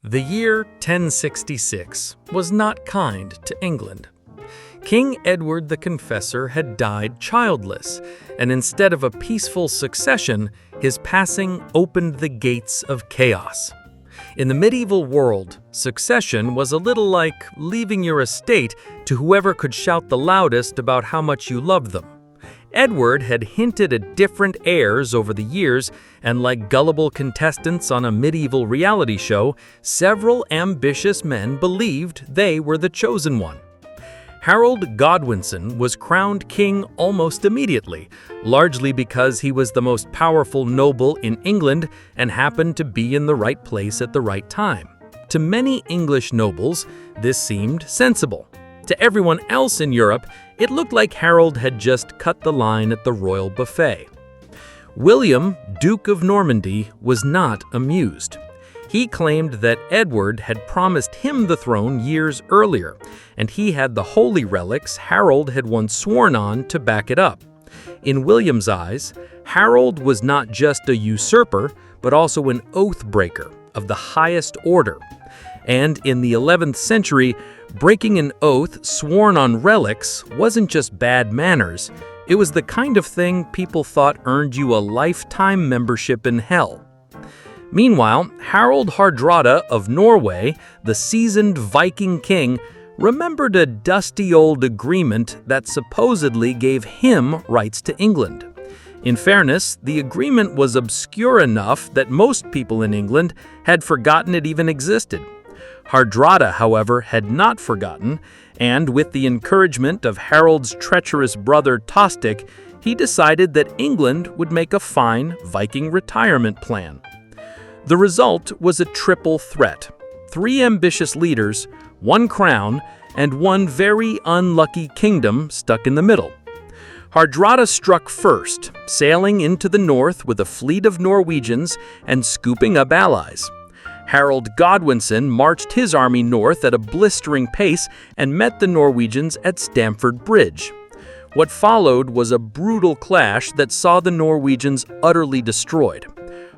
The year 1066 was not kind to England. King Edward the Confessor had died childless, and instead of a peaceful succession, his passing opened the gates of chaos. In the medieval world, succession was a little like leaving your estate to whoever could shout the loudest about how much you loved them. Edward had hinted at different heirs over the years, and like gullible contestants on a medieval reality show, several ambitious men believed they were the chosen one. Harold Godwinson was crowned king almost immediately, largely because he was the most powerful noble in England and happened to be in the right place at the right time. To many English nobles, this seemed sensible. To everyone else in Europe, it looked like Harold had just cut the line at the royal buffet. William, Duke of Normandy, was not amused. He claimed that Edward had promised him the throne years earlier, and he had the holy relics Harold had once sworn on to back it up. In William's eyes, Harold was not just a usurper, but also an oath breaker of the highest order. And in the 11th century, breaking an oath sworn on relics wasn't just bad manners, it was the kind of thing people thought earned you a lifetime membership in hell. Meanwhile, Harald Hardrada of Norway, the seasoned Viking king, remembered a dusty old agreement that supposedly gave him rights to England. In fairness, the agreement was obscure enough that most people in England had forgotten it even existed. Hardrada, however, had not forgotten, and with the encouragement of Harold's treacherous brother Tostig, he decided that England would make a fine Viking retirement plan. The result was a triple threat: 3 ambitious leaders, 1 crown, and 1 very unlucky kingdom stuck in the middle. Hardrada struck first, sailing into the north with a fleet of Norwegians and scooping up allies. Harold Godwinson marched his army north at a blistering pace and met the Norwegians at Stamford Bridge. What followed was a brutal clash that saw the Norwegians utterly destroyed.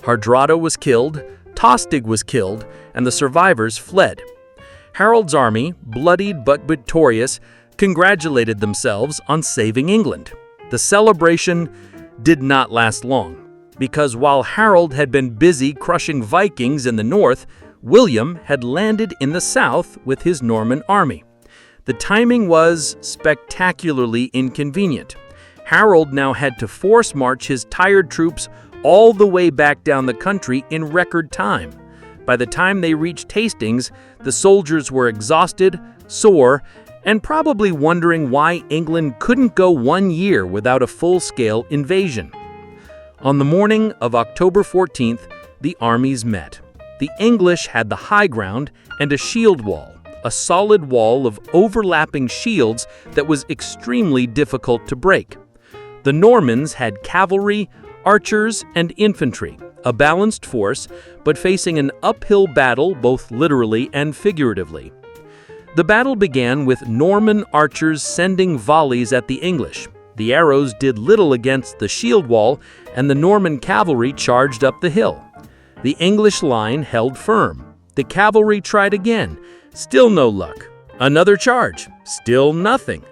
Hardrada was killed, Tostig was killed, and the survivors fled. Harold's army, bloodied but victorious, congratulated themselves on saving England. The celebration did not last long, because while Harold had been busy crushing Vikings in the north, William had landed in the south with his Norman army. The timing was spectacularly inconvenient. Harold now had to force march his tired troops all the way back down the country in record time. By the time they reached Hastings, the soldiers were exhausted, sore, and probably wondering why England couldn't go 1 year without a full-scale invasion. On the morning of October 14th, the armies met. The English had the high ground and a shield wall, a solid wall of overlapping shields that was extremely difficult to break. The Normans had cavalry, archers, and infantry, a balanced force, but facing an uphill battle both literally and figuratively. The battle began with Norman archers sending volleys at the English. The arrows did little against the shield wall, and the Norman cavalry charged up the hill. The English line held firm. The cavalry tried again. Still no luck. Another charge. Still nothing.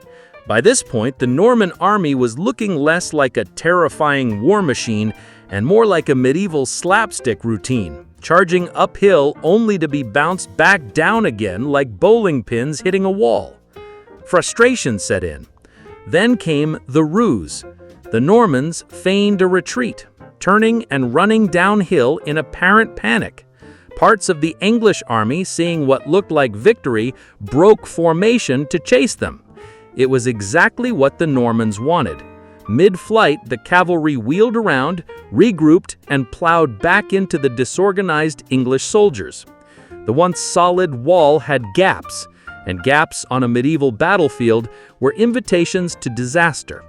By this point, the Norman army was looking less like a terrifying war machine and more like a medieval slapstick routine, charging uphill only to be bounced back down again like bowling pins hitting a wall. Frustration set in. Then came the ruse. The Normans feigned a retreat, turning and running downhill in apparent panic. Parts of the English army, seeing what looked like victory, broke formation to chase them. It was exactly what the Normans wanted. Mid-flight, the cavalry wheeled around, regrouped, and plowed back into the disorganized English soldiers. The once solid wall had gaps, and gaps on a medieval battlefield were invitations to disaster.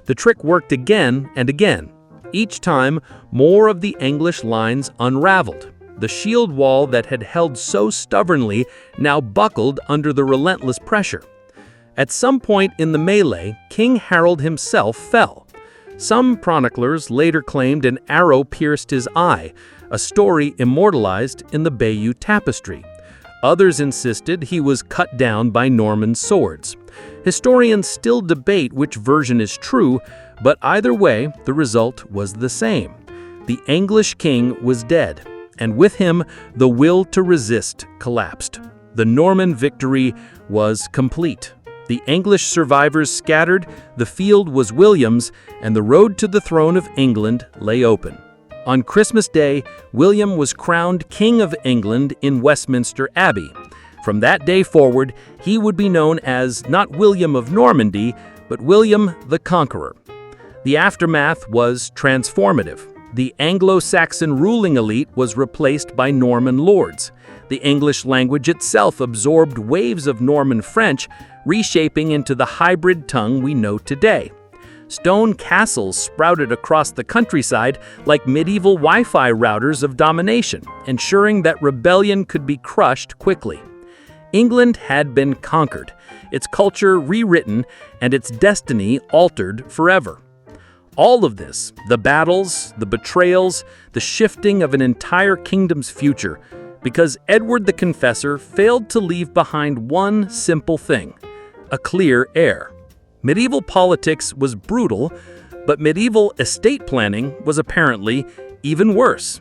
The trick worked again and again. Each time, more of the English lines unraveled. The shield wall that had held so stubbornly now buckled under the relentless pressure. At some point in the melee, King Harold himself fell. Some chroniclers later claimed an arrow pierced his eye, a story immortalized in the Bayeux Tapestry. Others insisted he was cut down by Norman swords. Historians still debate which version is true, but either way, the result was the same. The English king was dead, and with him, the will to resist collapsed. The Norman victory was complete. The English survivors scattered, the field was William's, and the road to the throne of England lay open. On Christmas Day, William was crowned King of England in Westminster Abbey. From that day forward, he would be known as not William of Normandy, but William the Conqueror. The aftermath was transformative. The Anglo-Saxon ruling elite was replaced by Norman lords. The English language itself absorbed waves of Norman French, reshaping into the hybrid tongue we know today. Stone castles sprouted across the countryside like medieval Wi-Fi routers of domination, ensuring that rebellion could be crushed quickly. England had been conquered, its culture rewritten, and its destiny altered forever. All of this, the battles, the betrayals, the shifting of an entire kingdom's future, because Edward the Confessor failed to leave behind one simple thing: a clear heir. Medieval politics was brutal, but medieval estate planning was apparently even worse.